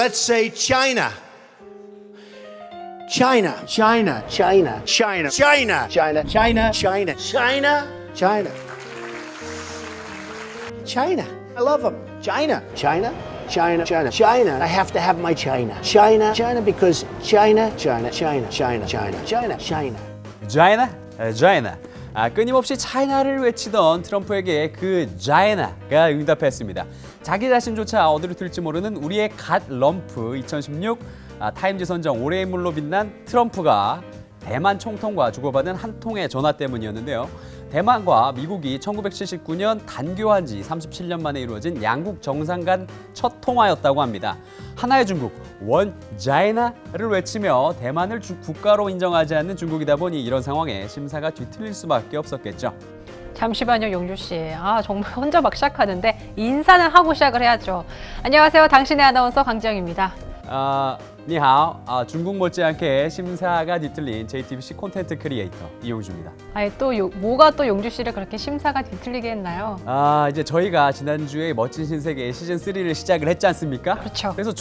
Let's say China. China. China. China. China. China. China. China. China. China. China. China. I love them. China. China. China. China. China. I have to have my China. China. China because China. China. China. China. China. China. China. China, China. 끊임없이 차이나를 외치던 트럼프에게 그 China가 응답했습니다. 자기 자신조차 어디로 튈지 모르는 우리의 갓 럼프 2016 타임지 선정 올해의 인물로 빛난 트럼프가 대만 총통과 주고받은 한 통의 전화 때문이었는데요. 대만과 미국이 1979년 단교한 지 37년 만에 이루어진 양국 정상 간 첫 통화였다고 합니다. 하나의 중국, 원 자이나를 외치며 대만을 국가로 인정하지 않는 중국이다 보니 이런 상황에 심사가 뒤틀릴 수밖에 없었겠죠. 잠시만요, 용주 씨. 정말 혼자 막 시작하는데 인사는 하고 시작을 해야죠. 안녕하세요, 당신의 아나운서 강지영입니다. 니하오. 중국 못지않게 심사가 뒤틀린 JTBC 콘텐츠 크리에이터 이용주입니다. 뭐가 또 용주 씨를 그렇게 심사가 뒤틀리게 했나요? 이제 저희가 지난주에 멋진 신세계 시즌 3를 시작을 했지 않습니까? 그렇죠. 그래서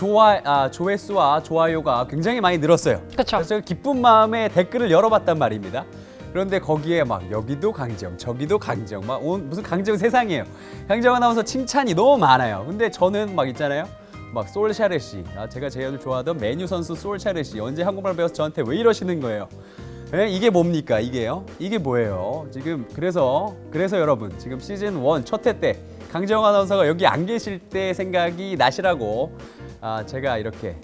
조회수와 좋아요가 굉장히 많이 늘었어요. 그렇죠. 그래서 기쁜 마음에 댓글을 열어봤단 말입니다. 그런데 거기에 막 여기도 강정, 저기도 강정, 무슨 강정 세상이에요. 강정 아나운서 칭찬이 너무 많아요. 근데 저는 막 있잖아요. 막 솔샤르시, 제가 제일 좋아하던 메뉴 선수 솔샤르시 언제 한국말 배워서 저한테 왜 이러시는 거예요? 이게 뭡니까? 이게요? 이게 뭐예요? 지금 그래서 여러분 지금 시즌 1 첫 회 때 강정 아나운서가 여기 안 계실 때 생각이 나시라고 제가 이렇게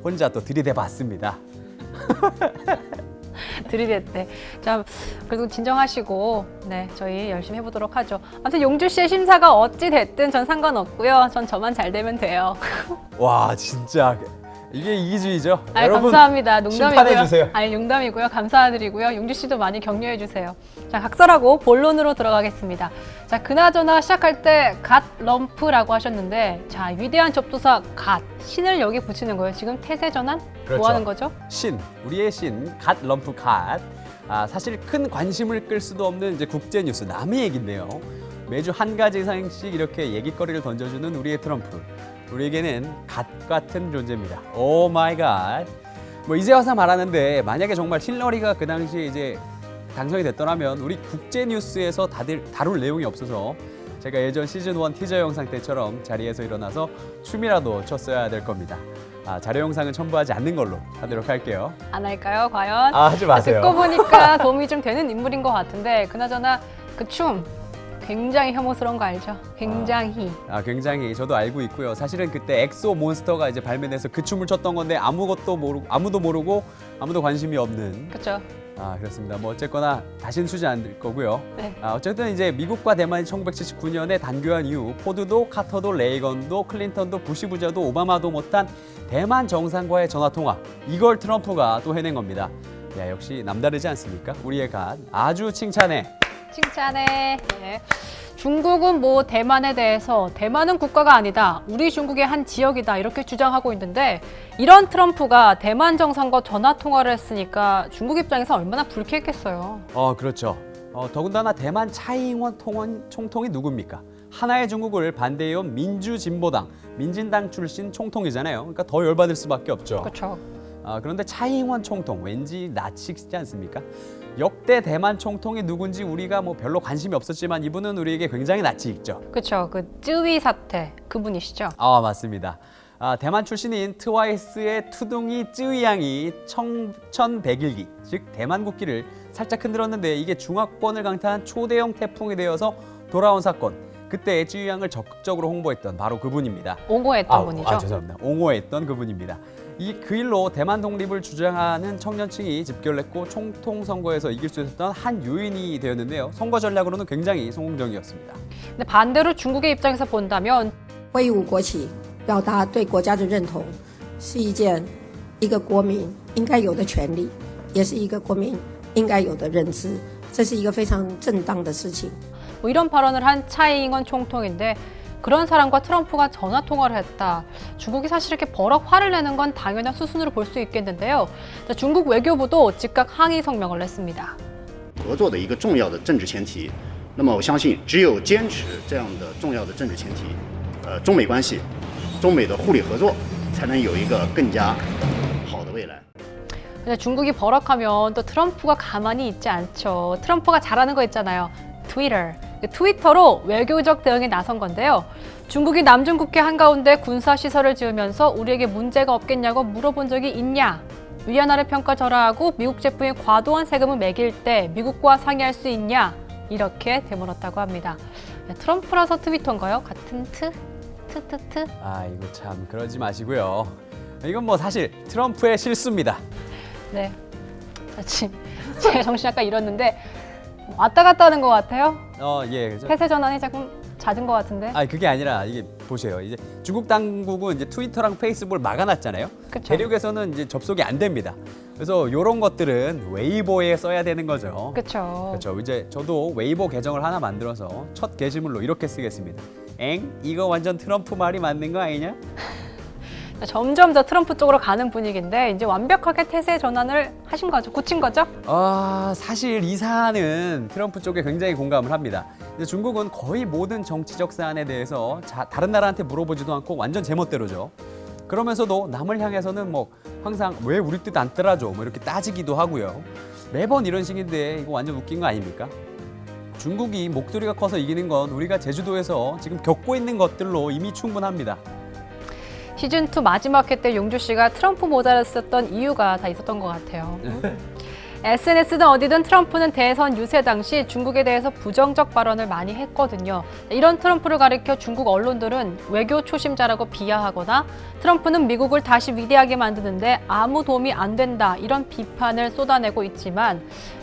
혼자 또 들이대봤습니다. 들이댔대. 자, 그래도 진정하시고 저희 열심히 해보도록 하죠. 아무튼 용주 씨의 심사가 어찌 됐든 전 상관없고요. 전 저만 잘 되면 돼요. 와 진짜 이게 이기주의죠. 여러분 감사합니다. 농담이고요. 심판해주세요. 농담이고요. 감사드리고요. 용주 씨도 많이 격려해 주세요. 자, 각설하고 본론으로 들어가겠습니다. 자, 그나저나 시작할 때 갓 럼프라고 하셨는데, 자, 위대한 접두사 갓 신을 여기 붙이는 거예요. 지금 태세 전환? 그렇죠. 뭐 하는 거죠? 신, 우리의 신, 갓 럼프 갓. 사실 큰 관심을 끌 수도 없는 이제 국제 뉴스 남의 얘기인데요. 매주 한 가지 이상씩 이렇게 얘기거리를 던져주는 우리의 트럼프. 우리에게는 갓 같은 존재입니다. 오 마이 갓. 이제 와서 말하는데 만약에 정말 힐러리가 그 당시에 이제 당선이 됐더라면 우리 국제 뉴스에서 다들 다룰 내용이 없어서 제가 예전 시즌 1 티저 영상 때처럼 자리에서 일어나서 춤이라도 췄어야 될 겁니다. 자료 영상은 첨부하지 않는 걸로 하도록 할게요. 안 할까요, 과연? 하지 마세요. 듣고 보니까 도움이 좀 되는 인물인 것 같은데, 그나저나 그 춤 굉장히 혐오스러운 거 알죠? 굉장히. 굉장히 저도 알고 있고요. 사실은 그때 엑소 몬스터가 이제 발매돼서 그 춤을 췄던 건데 아무도 모르고 아무도 관심이 없는. 그렇죠. 그렇습니다. 어쨌거나 다신 수지 않을 거고요. 네. 어쨌든 이제 미국과 대만이 1979년에 단교한 이후 포드도 카터도 레이건도 클린턴도 부시 부자도 오바마도 못한 대만 정상과의 전화 통화. 이걸 트럼프가 또 해낸 겁니다. 야, 역시 남다르지 않습니까? 우리의 갓 아주 칭찬해. 칭찬해. 네. 중국은 대만에 대해서 대만은 국가가 아니다. 우리 중국의 한 지역이다. 이렇게 주장하고 있는데 이런 트럼프가 대만 정상과 전화 통화를 했으니까 중국 입장에서 얼마나 불쾌했겠어요. 그렇죠. 더군다나 대만 차이잉원 총통이 누굽니까? 하나의 중국을 반대해온 민주진보당, 민진당 출신 총통이잖아요. 그러니까 더 열받을 수밖에 없죠. 그렇죠. 그런데 차이잉원 총통 왠지 나치지 않습니까? 역대 대만 총통이 누군지 우리가 별로 관심이 없었지만 이분은 우리에게 굉장히 낯이 익죠. 그렇죠. 그 쯔위 사태 그분이시죠? 맞습니다. 대만 출신인 트와이스의 투둥이 쯔위 양이 1101기, 즉 대만 국기를 살짝 흔들었는데 이게 중화권을 강타한 초대형 태풍이 되어서 돌아온 사건. 그때 쯔위 양을 적극적으로 홍보했던 바로 그분입니다. 옹호했던 분이죠. 죄송합니다. 옹호했던 그분입니다. 그 일로 대만 독립을 주장하는 청년층이 집결했고 총통 선거에서 이길 수 있었던 한 요인이 되었는데요. 선거 전략으로는 굉장히 성공적이었습니다. 근데 반대로 중국의 입장에서 본다면 挥舞国旗，表达对国家的认同，是一个国民应该有的权利，也是一个国民应该有的认知，这是一个非常正当的事情。 이런 발언을 한 차이잉원 총통인데 그런 사람과 트럼프가 전화 통화를 했다. 중국이 사실 이렇게 버럭 화를 내는 건 당연한 수순으로 볼 수 있겠는데요. 중국 외교부도 즉각 항의 성명을 냈습니다. 合作的一个重要的政治前提，那么我相信只有坚持这样的重要的政治前提，中美关系、中美的互利合作才能有一个更加好的未来。 근데 중국이 버럭하면 또 트럼프가 가만히 있지 않죠. 트럼프가 잘하는 거 있잖아요. 트위터로 외교적 대응에 나선 건데요. 중국이 남중 국해 한가운데 군사 시설을 지으면서 우리에게 문제가 없겠냐고 물어본 적이 있냐? 위안화를 평가절하하고 미국 제품에 과도한 세금을 매길 때 미국과 상의할 수 있냐? 이렇게 되물었다고 합니다. 트럼프라서 트위터인가요? 같은 트트트. 아, 이거 참 그러지 마시고요. 이건 뭐 사실 트럼프의 실수입니다. 네. 지금 제 정신 약간 잃었는데 왔다 갔다 하는 것 같아요. 예, 그죠. 폐쇄 전환이 조금 잦은 것 같은데. 아, 그게 아니라 이게 보세요. 이제 중국 당국은 이제 트위터랑 페이스북을 막아놨잖아요. 그쵸. 대륙에서는 이제 접속이 안 됩니다. 그래서 이런 것들은 웨이보에 써야 되는 거죠. 그렇죠. 그렇죠. 이제 저도 웨이보 계정을 하나 만들어서 첫 게시물로 이렇게 쓰겠습니다. 엥? 이거 완전 트럼프 말이 맞는 거 아니냐? 점점 더 트럼프 쪽으로 가는 분위기인데 이제 완벽하게 태세 전환을 하신 거죠? 고친 거죠? 사실 이 사안은 트럼프 쪽에 굉장히 공감을 합니다. 이제 중국은 거의 모든 정치적 사안에 대해서 다른 나라한테 물어보지도 않고 완전 제멋대로죠. 그러면서도 남을 향해서는 뭐 항상 왜 우리 뜻 안 따라줘 뭐 이렇게 따지기도 하고요. 매번 이런 식인데 이거 완전 웃긴 거 아닙니까? 중국이 목소리가 커서 이기는 건 우리가 제주도에서 지금 겪고 있는 것들로 이미 충분합니다. 시즌2 마지막 회 때 용주 씨가 트럼프 모자를 썼던 이유가 다 있었던 것 같아요. SNS든 어디든 트럼프는 대선 유세 당시 중국에 대해서 부정적 발언을 많이 했거든요. 이런 트럼프를 가리켜 중국 언론들은 외교 초심자라고 비하하거나 트럼프는 미국을 다시 위대하게 만드는데 아무 도움이 안 된다 이런 비판을 쏟아내고 있지만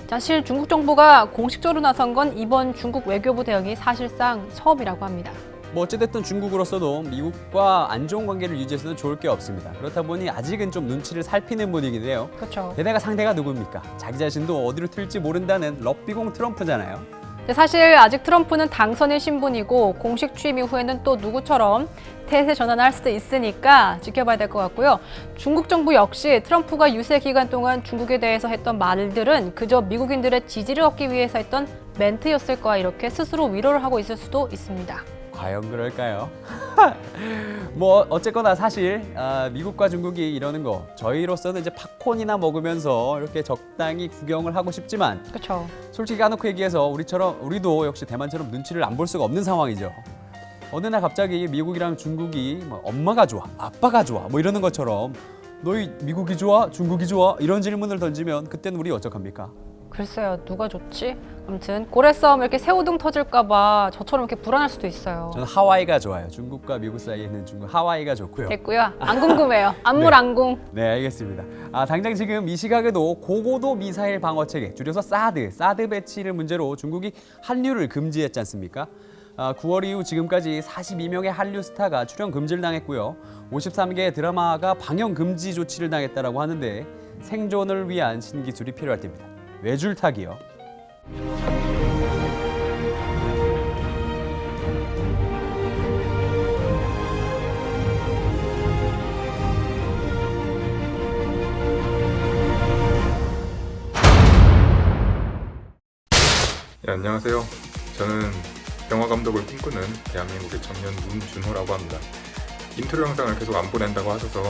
사실 중국 정부가 공식적으로 나선 건 이번 중국 외교부 대응이 사실상 처음이라고 합니다. 뭐 어찌됐든 중국으로서도 미국과 안 좋은 관계를 유지해서는 좋을 게 없습니다. 그렇다 보니 아직은 좀 눈치를 살피는 분위기인데요. 그렇죠. 게다가 상대가 누굽니까? 자기 자신도 어디로 튈지 모른다는 럭비공 트럼프잖아요. 근데 사실 아직 트럼프는 당선인 신분이고 공식 취임 이후에는 또 누구처럼 태세 전환할 수도 있으니까 지켜봐야 될 것 같고요. 중국 정부 역시 트럼프가 유세 기간 동안 중국에 대해서 했던 말들은 그저 미국인들의 지지를 얻기 위해서 했던 멘트였을 거야 이렇게 스스로 위로를 하고 있을 수도 있습니다. 과연 그럴까요? 뭐 어쨌거나 사실 미국과 중국이 이러는 거 저희로서는 이제 팝콘이나 먹으면서 이렇게 적당히 구경을 하고 싶지만 그렇죠. 솔직히 까놓고 얘기해서 우리도 역시 대만처럼 눈치를 안 볼 수가 없는 상황이죠. 어느 날 갑자기 미국이랑 중국이 뭐 엄마가 좋아, 아빠가 좋아 뭐 이러는 것처럼 너희 미국이 좋아, 중국이 좋아 이런 질문을 던지면 그때는 우리 어떡합니까? 글쎄요, 누가 좋지? 아무튼 고래 싸움 이렇게 새우등 터질까 봐 저처럼 이렇게 불안할 수도 있어요. 저는 하와이가 좋아요. 중국과 미국 사이에 있는 중국 하와이가 좋고요. 됐고요. 안 궁금해요. 안물안궁. 네, 알겠습니다. 당장 지금 이 시각에도 고고도 미사일 방어 체계, 줄여서 사드 배치를 문제로 중국이 한류를 금지했지 않습니까? 9월 이후 지금까지 42명의 한류 스타가 출연 금지를 당했고요. 53개의 드라마가 방영 금지 조치를 당했다라고 하는데 생존을 위한 신기술이 필요할 때입니다. 외줄타기요. 네, 안녕하세요. 저는 영화 감독을 꿈꾸는 대한민국의 청년 문준호라고 합니다. 인트로 영상을 계속 안 보낸다고 하셔서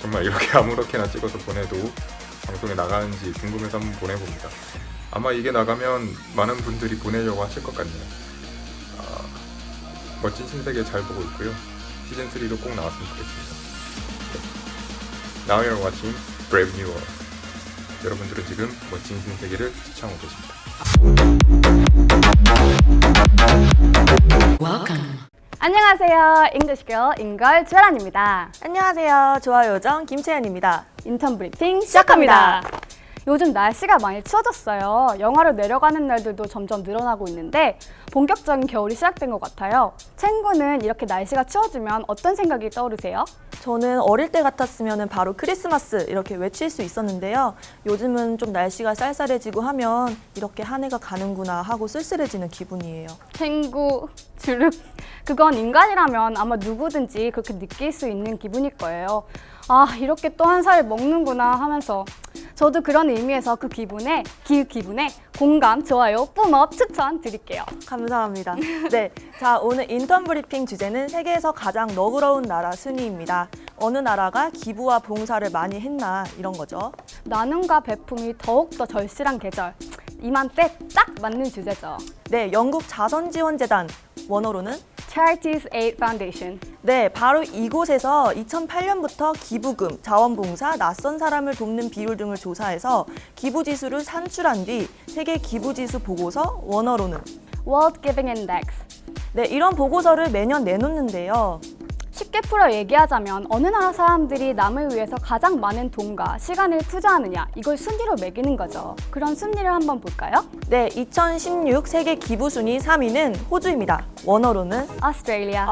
정말 이렇게 아무렇게나 찍어서 보내도 방송에 나가는지 궁금해서 한번 보내봅니다. 아마 이게 나가면 많은 분들이 보내려고 하실 것 같네요. 멋진 신세계 잘 보고 있고요. 시즌3도 꼭 나왔으면 좋겠습니다. Now you're watching Brave New World. 여러분들은 지금 멋진 신세계를 시청하고 계십니다. 안녕하세요. English Girl 인걸 주아란입니다. 안녕하세요. 좋아요정 김채연입니다. 인턴 브리핑 시작합니다. 요즘 날씨가 많이 추워졌어요. 영하로 내려가는 날들도 점점 늘어나고 있는데 본격적인 겨울이 시작된 것 같아요. 친구는 이렇게 날씨가 추워지면 어떤 생각이 떠오르세요? 저는 어릴 때 같았으면 바로 크리스마스 이렇게 외칠 수 있었는데요. 요즘은 좀 날씨가 쌀쌀해지고 하면 이렇게 한 해가 가는구나 하고 쓸쓸해지는 기분이에요. 친구, 주룩. 그건 인간이라면 아마 누구든지 그렇게 느낄 수 있는 기분일 거예요. 아, 이렇게 또 한 살을 먹는구나 하면서 저도 그런 의미에서 그 기분에 공감, 좋아요, 뿜업 추천 드릴게요. 감사합니다. 네, 자 오늘 인턴 브리핑 주제는 세계에서 가장 너그러운 나라 순위입니다. 어느 나라가 기부와 봉사를 많이 했나 이런 거죠. 나눔과 베품이 더욱더 절실한 계절. 이맘때 딱 맞는 주제죠. 네, 영국 자선지원재단, 원어로는 Charities Aid Foundation. 네, 바로 이곳에서 2008년부터 기부금, 자원봉사, 낯선 사람을 돕는 비율 등을 조사해서 기부지수를 산출한 뒤 세계 기부지수 보고서, 원어로는 World Giving Index. 네, 이런 보고서를 매년 내놓는데요. 쉽게 풀어 얘기하자면 어느 나라 사람들이 남을 위해서 가장 많은 돈과 시간을 투자하느냐, 이걸 순위로 매기는 거죠. 그런 순위를 한번 볼까요? 네, 2016 세계 기부 순위 3위는 호주입니다. 원어로는 Australia.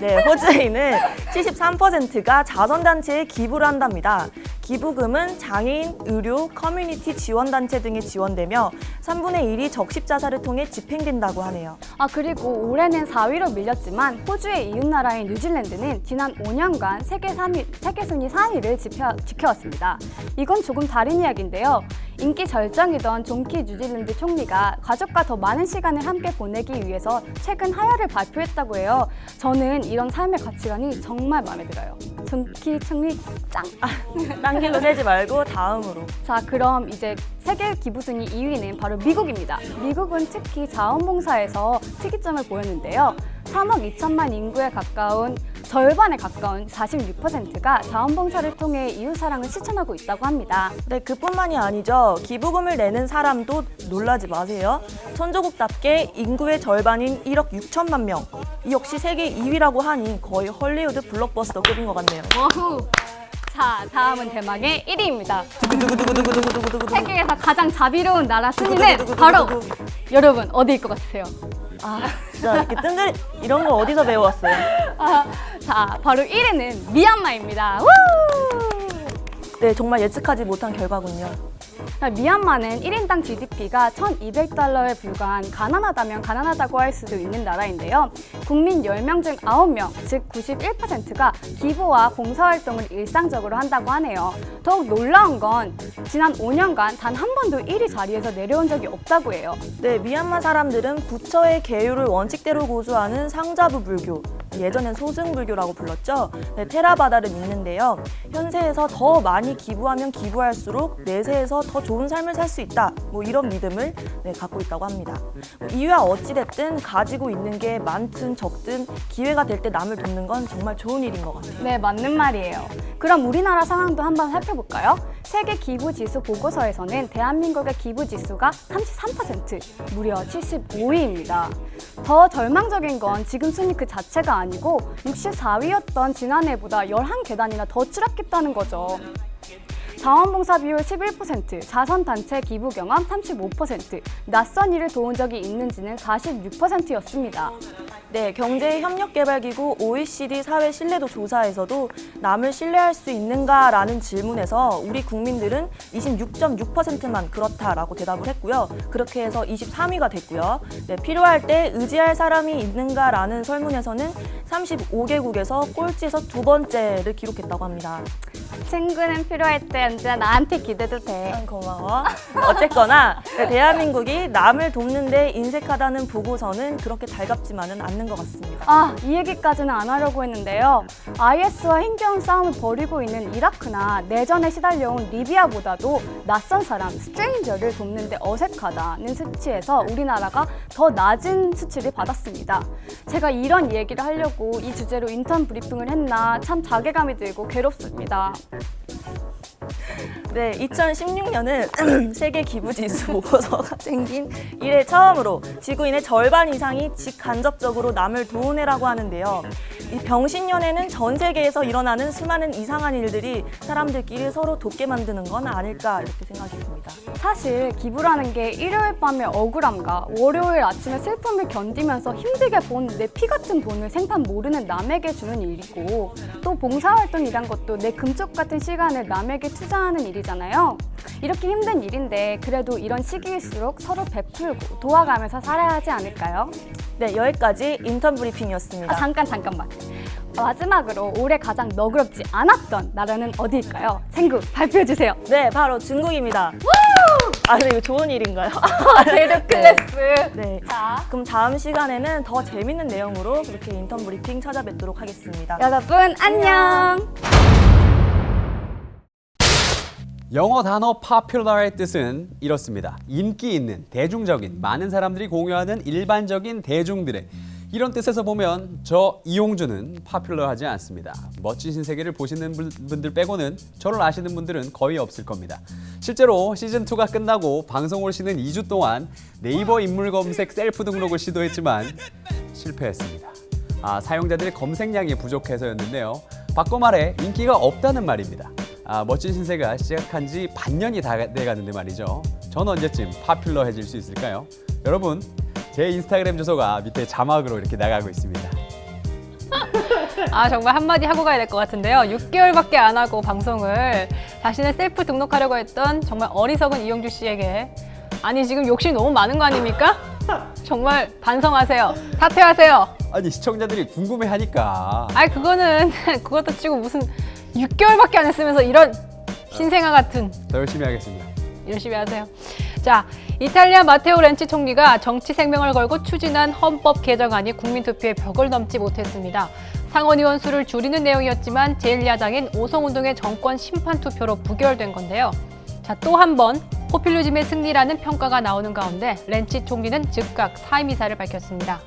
네, 호주에는 73%가 자선단체에 기부를 한답니다. 기부금은 장애인, 의료, 커뮤니티 지원단체 등에 지원되며 3분의 1이 적십자사를 통해 집행된다고 하네요. 그리고 올해는 4위로 밀렸지만 호주의 이웃나라인 뉴질랜드는 지난 5년간 세계 순위 3위를 지켜왔습니다. 이건 조금 다른 이야기인데요. 인기 절정이던 존 키 뉴질랜드 총리가 가족과 더 많은 시간을 함께 보내기 위해서 최근 하야를 발표했다고 해요. 저는 이런 삶의 가치관이 정말 마음에 들어요. 존 키 총리 짱! 딴 길로 세지 말고 다음으로. 자, 그럼 이제 세계 기부순위 2위는 바로 미국입니다. 미국은 특히 자원봉사에서 특이점을 보였는데요. 3억 2천만 인구에 가까운 절반에 가까운 46%가 자원봉사를 통해 이웃사랑을 실천하고 있다고 합니다. 네, 그뿐만이 아니죠. 기부금을 내는 사람도 놀라지 마세요. 선조국답게 인구의 절반인 1억 6천만 명. 이 역시 세계 2위라고 하니 거의 헐리우드 블록버스터급인 것 같네요. 어후. 자, 다음은 대망의 1위입니다. 세계에서 가장 자비로운 나라 순위는 바로 여러분 어디일 것 같으세요? 진짜 이렇게 이런 거 어디서 배워왔어요? 자, 바로 1위는 미얀마입니다. 우! 네, 정말 예측하지 못한 결과군요. 미얀마는 1인당 GDP가 1,200달러에 불과한 가난하다면 가난하다고 할 수도 있는 나라인데요. 국민 10명 중 9명, 즉 91%가 기부와 봉사활동을 일상적으로 한다고 하네요. 더욱 놀라운 건 지난 5년간 단 한 번도 1위 자리에서 내려온 적이 없다고 해요. 네, 미얀마 사람들은 부처의 계율을 원칙대로 고수하는 상자부 불교, 예전엔 소승불교라고 불렀죠. 네, 테라바다를 믿는데요. 현세에서 더 많이 기부하면 기부할수록 내세에서 더 좋은 삶을 살 수 있다. 이런 믿음을 갖고 있다고 합니다. 이유야 어찌됐든 가지고 있는 게 많든 적든 기회가 될 때 남을 돕는 건 정말 좋은 일인 것 같아요. 네, 맞는 말이에요. 그럼 우리나라 상황도 한번 살펴볼까요? 세계 기부지수 보고서에서는 대한민국의 기부지수가 33%, 무려 75위입니다. 더 절망적인 건 지금 순위 그 자체가 아니고 64위였던 지난해보다 11계단이나 더 추락했다는 거죠. 자원봉사 비율 11%, 자선단체 기부 경험 35%, 낯선 일을 도운 적이 있는지는 46%였습니다. 네, 경제협력개발기구 OECD 사회 신뢰도 조사에서도 남을 신뢰할 수 있는가라는 질문에서 우리 국민들은 26.6%만 그렇다라고 대답을 했고요. 그렇게 해서 23위가 됐고요. 네, 필요할 때 의지할 사람이 있는가라는 설문에서는 35개국에서 꼴찌에서 2번째를 기록했다고 합니다. 친구는 필요할 때 언제나 나한테 기대도 돼. 고마워. 어쨌거나 대한민국이 남을 돕는 데 인색하다는 보고서는 그렇게 달갑지만은 않는 것 같습니다. 이 얘기까지는 안 하려고 했는데요. IS와 힘겨운 싸움을 벌이고 있는 이라크나 내전에 시달려온 리비아보다도 낯선 사람, 스트레인저를 돕는 데 어색하다는 수치에서 우리나라가 더 낮은 수치를 받았습니다. 제가 이런 얘기를 하려고 이 주제로 인턴 브리핑을 했나 참 자괴감이 들고 괴롭습니다. 네, 2016년은 세계 기부지수 보고서가 생긴 이래 처음으로 지구인의 절반 이상이 직간접적으로 남을 도운 해라고 하는데요. 이 병신년에는 전 세계에서 일어나는 수많은 이상한 일들이 사람들끼리 서로 돕게 만드는 건 아닐까 이렇게 생각이 듭니다. 사실 기부라는 게 일요일 밤의 억울함과 월요일 아침에 슬픔을 견디면서 힘들게 본 내 피 같은 돈을 생판 모르는 남에게 주는 일이고, 또 봉사활동이란 것도 내 금쪽 같은 시간을 남에게 투자하는 일이잖아요. 이렇게 힘든 일인데 그래도 이런 시기일수록 서로 베풀고 도와가면서 살아야 하지 않을까요? 네, 여기까지 인턴 브리핑이었습니다. 잠깐만. 마지막으로 올해 가장 너그럽지 않았던 나라는 어디일까요? 생구 발표해주세요. 네, 바로 중국입니다. 우! 아, 네, 이거 좋은 일인가요? 제일 클래스. 네. 자, 그럼 다음 시간에는 더 재밌는 내용으로 그렇게 인턴 브리핑 찾아뵙도록 하겠습니다. 여러분 안녕. 영어 단어 popular의 뜻은 이렇습니다. 인기 있는, 대중적인, 많은 사람들이 공유하는 일반적인 대중들의 이런 뜻에서 보면 저 이용주는 popular하지 않습니다. 멋진 신세계를 보시는 분들 빼고는 저를 아시는 분들은 거의 없을 겁니다. 실제로 시즌2가 끝나고 방송을 쉬는 2주 동안 네이버 인물 검색 셀프 등록을 시도했지만 실패했습니다. 사용자들의 검색량이 부족해서였는데요. 바꿔 말해 인기가 없다는 말입니다. 멋진 신세가 시작한 지 반년이 다 돼가는데 말이죠. 전 언제쯤 파퓰러해질 수 있을까요? 여러분, 제 인스타그램 주소가 밑에 자막으로 이렇게 나가고 있습니다. 정말 한마디 하고 가야 될 것 같은데요. 6개월밖에 안 하고 방송을 자신의 셀프 등록하려고 했던 정말 어리석은 이용주 씨에게 아니 지금 욕심이 너무 많은 거 아닙니까? 정말 반성하세요. 사퇴하세요. 아니 시청자들이 궁금해하니까. 그것도 치고 무슨 6개월밖에 안 했으면서 이런 신생아 같은. 더 열심히 하겠습니다. 열심히 하세요. 자, 이탈리아 마테오 렌치 총리가 정치 생명을 걸고 추진한 헌법 개정안이 국민투표의 벽을 넘지 못했습니다. 상원의원 수를 줄이는 내용이었지만 제1야당인 오성운동의 정권 심판 투표로 부결된 건데요. 자, 또 한 번 포퓰리즘의 승리라는 평가가 나오는 가운데 렌치 총리는 즉각 사임 이사를 밝혔습니다.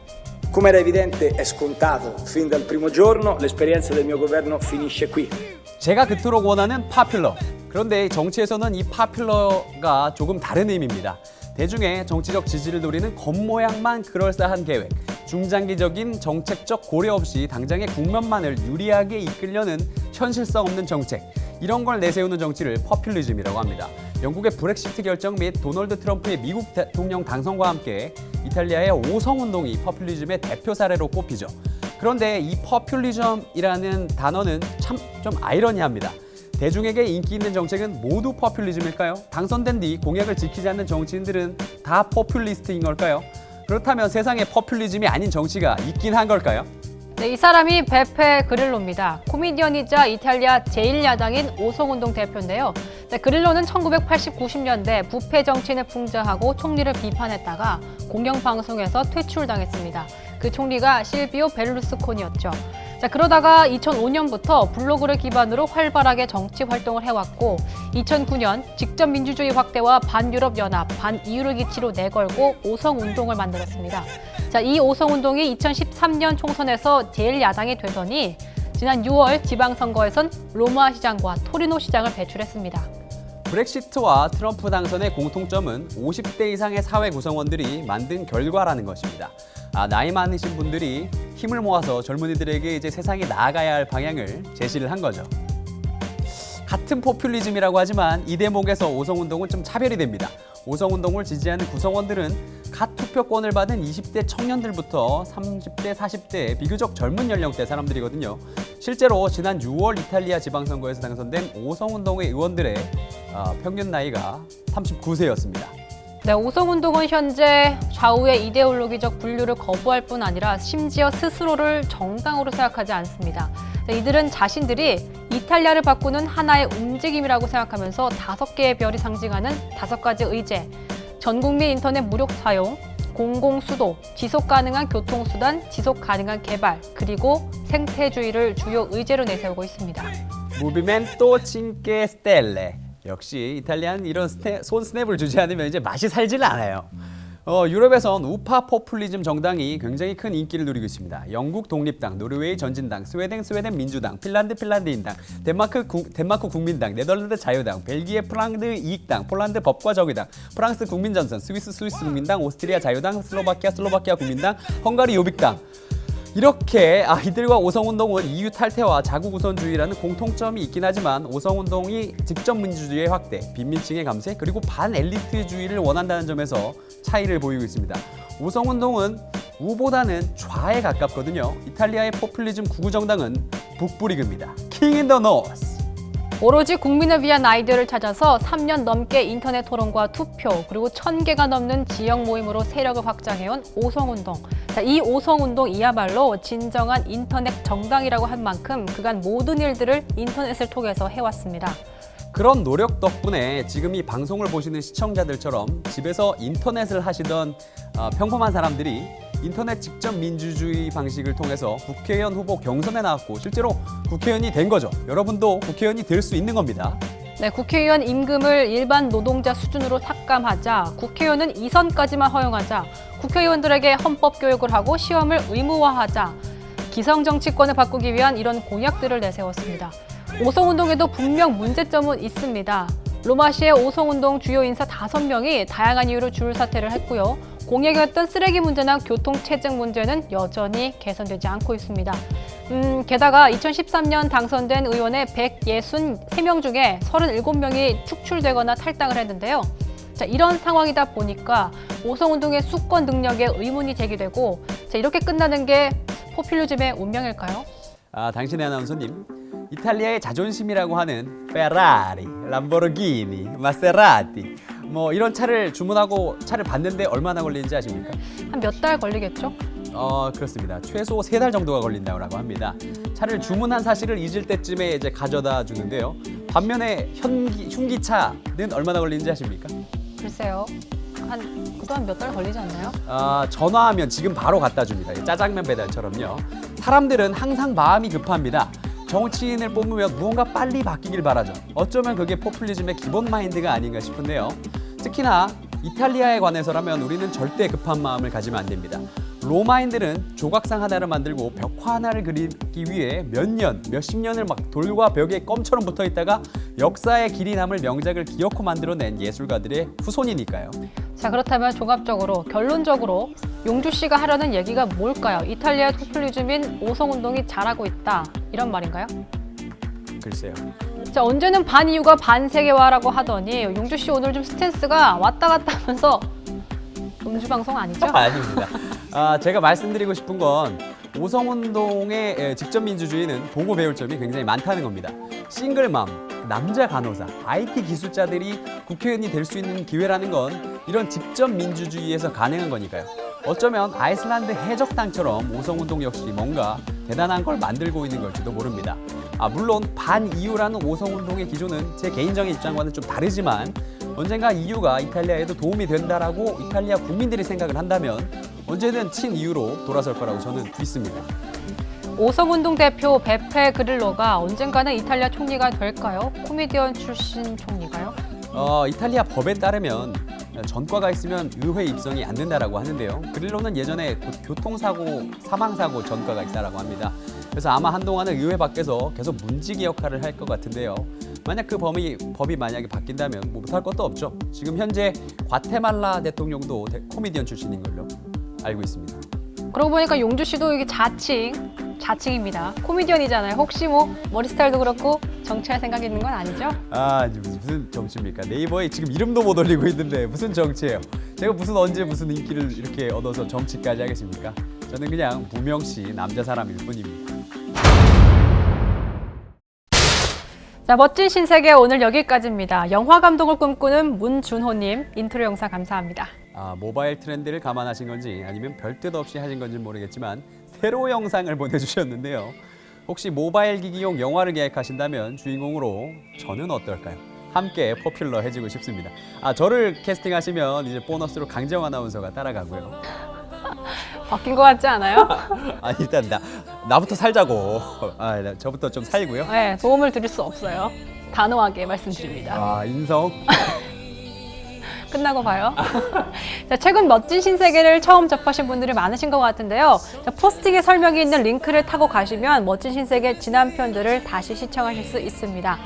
Come era evidente è scontato fin dal primo giorno l'esperienza del mio governo finisce qui. 제가 그토록 원하는 파퓰러. 그런데 정치에서는 이 파퓰러가 조금 다른 의미입니다. 대중의 정치적 지지를 노리는 겉모양만 그럴싸한 계획, 중장기적인 정책적 고려 없이 당장의 국면만을 유리하게 이끌려는 현실성 없는 정책, 이런 걸 내세우는 정치를 포퓰리즘이라고 합니다. 영국의 브렉시트 결정 및 도널드 트럼프의 미국 대통령 당선과 함께 이탈리아의 오성운동이 포퓰리즘의 대표 사례로 꼽히죠. 그런데 이 포퓰리즘이라는 단어는 참 좀 아이러니합니다. 대중에게 인기 있는 정책은 모두 포퓰리즘일까요? 당선된 뒤 공약을 지키지 않는 정치인들은 다 포퓰리스트인 걸까요? 그렇다면 세상에 포퓰리즘이 아닌 정치가 있긴 한 걸까요? 네, 이 사람이 베페 그릴로입니다. 코미디언이자 이탈리아 제1야당인 오성운동 대표인데요. 네, 그릴로는 1980-90년대 부패 정치인을 풍자하고 총리를 비판했다가 공영방송에서 퇴출당했습니다. 그 총리가 실비오 베를루스코니였죠. 자, 그러다가 2005년부터 블로그를 기반으로 활발하게 정치 활동을 해왔고 2009년 직접 민주주의 확대와 반유럽 연합, 반EU를 기치로 내걸고 오성운동을 만들었습니다. 자, 이 오성운동이 2013년 총선에서 제1야당이 되더니 지난 6월 지방선거에선 로마 시장과 토리노 시장을 배출했습니다. 브렉시트와 트럼프 당선의 공통점은 50대 이상의 사회 구성원들이 만든 결과라는 것입니다. 나이 많으신 분들이 힘을 모아서 젊은이들에게 이제 세상이 나아가야 할 방향을 제시를 한 거죠. 같은 포퓰리즘이라고 하지만 이 대목에서 오성운동은 좀 차별이 됩니다. 오성운동을 지지하는 구성원들은 갓 투표권을 받은 20대 청년들부터 30대, 40대 비교적 젊은 연령대 사람들이거든요. 실제로 지난 6월 이탈리아 지방선거에서 당선된 오성운동의 의원들의 평균 나이가 39세였습니다. 네, 오성운동은 현재 좌우의 이데올로기적 분류를 거부할 뿐 아니라 심지어 스스로를 정당으로 생각하지 않습니다. 이들은 자신들이 이탈리아를 바꾸는 하나의 움직임이라고 생각하면서 5개의 별이 상징하는 5가지 의제, 전국민 인터넷 무료 사용, 공공수도, 지속가능한 교통수단, 지속가능한 개발, 그리고 생태주의를 주요 의제로 내세우고 있습니다. Movimento Cinque Stelle. 역시 이탈리아는 이런 손 스냅을 주지 않으면 이제 맛이 살질 않아요. 유럽에선 우파 포퓰리즘 정당이 굉장히 큰 인기를 누리고 있습니다. 영국 독립당, 노르웨이 전진당, 스웨덴 민주당, 핀란드 인당, 덴마크 국민당, 네덜란드 자유당, 벨기에 프랑드 이익당, 폴란드 법과 정의당, 프랑스 국민전선, 스위스 국민당, 오스트리아 자유당, 슬로바키아 국민당, 헝가리 요빅당. 이렇게 이들과 오성운동은 EU 탈퇴와 자국 우선주의라는 공통점이 있긴 하지만 오성운동이 직접 민주주의의 확대, 빈민층의 감세, 그리고 반엘리트주의를 원한다는 점에서 차이를 보이고 있습니다. 오성운동은 우보다는 좌에 가깝거든요. 이탈리아의 포퓰리즘 구구정당은 북부리그입니다. King in the North. 오로지 국민을 위한 아이디어를 찾아서 3년 넘게 인터넷 토론과 투표, 그리고 1000개가 넘는 지역 모임으로 세력을 확장해온 오성운동. 자, 이 오성운동이야말로 진정한 인터넷 정당이라고 한 만큼 그간 모든 일들을 인터넷을 통해서 해왔습니다. 그런 노력 덕분에 지금 이 방송을 보시는 시청자들처럼 집에서 인터넷을 하시던 평범한 사람들이 인터넷 직접 민주주의 방식을 통해서 국회의원 후보 경선에 나왔고 실제로 국회의원이 된 거죠. 여러분도 국회의원이 될 수 있는 겁니다. 네, 국회의원 임금을 일반 노동자 수준으로 삭감하자, 국회의원은 2선까지만 허용하자, 국회의원들에게 헌법 교육을 하고 시험을 의무화하자, 기성 정치권을 바꾸기 위한 이런 공약들을 내세웠습니다. 오송운동에도 분명 문제점은 있습니다. 로마시의 오송운동 주요 인사 5명이 다양한 이유로 줄 사퇴를 했고요. 공약이었던 쓰레기 문제나 교통체증 문제는 여전히 개선되지 않고 있습니다. 게다가 2013년 당선된 의원의 163명 중에 37명이 축출되거나 탈당을 했는데요. 자, 이런 상황이다 보니까 오송운동의 수권 능력에 의문이 제기되고, 자, 이렇게 끝나는 게 포퓰리즘의 운명일까요? 당신의 아나운서님, 이탈리아의 자존심이라고 하는 페라리, 람보르기니, 마세라티 뭐 이런 차를 주문하고 차를 받는데 얼마나 걸리는지 아십니까? 한 몇 달 걸리겠죠? 그렇습니다. 최소 3달 정도가 걸린다고 합니다. 차를 주문한 사실을 잊을 때쯤에 이제 가져다 주는데요. 반면에 흉기차는 얼마나 걸리는지 아십니까? 글쎄요. 그동안 몇 달 걸리지 않나요? 전화하면 지금 바로 갖다 줍니다. 짜장면 배달처럼요. 사람들은 항상 마음이 급합니다. 정치인을 뽑으면 무언가 빨리 바뀌길 바라죠. 어쩌면 그게 포퓰리즘의 기본 마인드가 아닌가 싶은데요. 특히나 이탈리아에 관해서라면 우리는 절대 급한 마음을 가지면 안 됩니다. 로마인들은 조각상 하나를 만들고 벽화 하나를 그리기 위해 몇십 년을 막 돌과 벽에 껌처럼 붙어 있다가 역사의 길이 남을 명작을 기어코 만들어낸 예술가들의 후손이니까요. 자, 그렇다면 종합적으로, 결론적으로 용주 씨가 하려는 얘기가 뭘까요? 이탈리아 포퓰리즘인 오송운동이 잘하고 있다, 이런 말인가요? 글쎄요. 자, 언제는 반이유가 반세계화라고 하더니 용주 씨 오늘 좀 스탠스가 왔다 갔다 하면서 음주방송 아니죠? 아닙니다. 제가 말씀드리고 싶은 건 오송운동의 직접 민주주의는 보고 배울 점이 굉장히 많다는 겁니다. 싱글맘, 남자 간호사, IT 기술자들이 국회의원이 될 수 있는 기회라는 건 이런 직접 민주주의에서 가능한 거니까요. 어쩌면 아이슬란드 해적당처럼 오송운동 역시 뭔가 대단한 걸 만들고 있는 걸지도 모릅니다. 물론 반이유라는 오송운동의 기조는 제 개인적인 입장과는 좀 다르지만 언젠가 이유가 이탈리아에도 도움이 된다라고 이탈리아 국민들이 생각을 한다면 언제든 친이유로 돌아설 거라고 저는 믿습니다. 오송운동 대표 베페 그릴로가 언젠가는 이탈리아 총리가 될까요? 코미디언 출신 총리가요? 이탈리아 법에 따르면 전과가 있으면 의회 입성이 안 된다라고 하는데요. 그릴로는 예전에 교통사고, 사망사고 전과가 있다라고 합니다. 그래서 아마 한동안은 의회 밖에서 계속 문지기 역할을 할 것 같은데요. 만약 그 법이 만약에 바뀐다면 뭐 못할 것도 없죠. 지금 현재 과테말라 대통령도 코미디언 출신인 걸로 알고 있습니다. 그러고 보니까 용주 씨도 이게 자칭입니다. 코미디언이잖아요. 혹시 뭐 머리 스타일도 그렇고 정치할 생각이 있는 건 아니죠? 무슨 정치입니까? 네이버에 지금 이름도 못 올리고 있는데 무슨 정치예요? 제가 언제 무슨 인기를 이렇게 얻어서 정치까지 하겠습니까? 저는 그냥 무명시 남자 사람일 뿐입니다. 자, 멋진 신세계 오늘 여기까지입니다. 영화 감독을 꿈꾸는 문준호님, 인트로 영상 감사합니다. 모바일 트렌드를 감안하신 건지 아니면 별뜻 없이 하신 건지 모르겠지만 세로 영상을 보내주셨는데요. 혹시 모바일 기기용 영화를 계획하신다면 주인공으로 저는 어떨까요? 함께 포퓰러해지고 싶습니다. 저를 캐스팅하시면 이제 보너스로 강정 아나운서가 따라가고요. 바뀐 것 같지 않아요? 일단 나부터 살자고. 저부터 좀 살고요. 네, 도움을 드릴 수 없어요. 단호하게 말씀드립니다. 인성. 끝나고 봐요. 자, 최근 멋진 신세계를 처음 접하신 분들이 많으신 것 같은데요. 자, 포스팅에 설명이 있는 링크를 타고 가시면 멋진 신세계 지난 편들을 다시 시청하실 수 있습니다.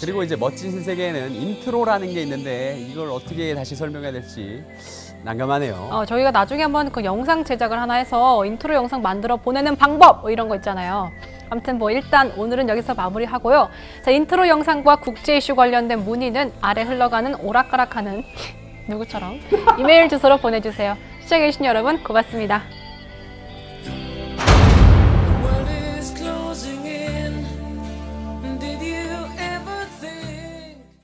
그리고 이제 멋진 신세계에는 인트로라는 게 있는데 이걸 어떻게 다시 설명해야 될지 난감하네요. 저희가 나중에 한번 그 영상 제작을 하나 해서 인트로 영상 만들어 보내는 방법 뭐 이런 거 있잖아요. 아무튼 일단 오늘은 여기서 마무리하고요. 자, 인트로 영상과 국제 이슈 관련된 문의는 아래 흘러가는 오락가락하는 누구처럼 이메일 주소로 보내주세요. 시청해주신 여러분 고맙습니다.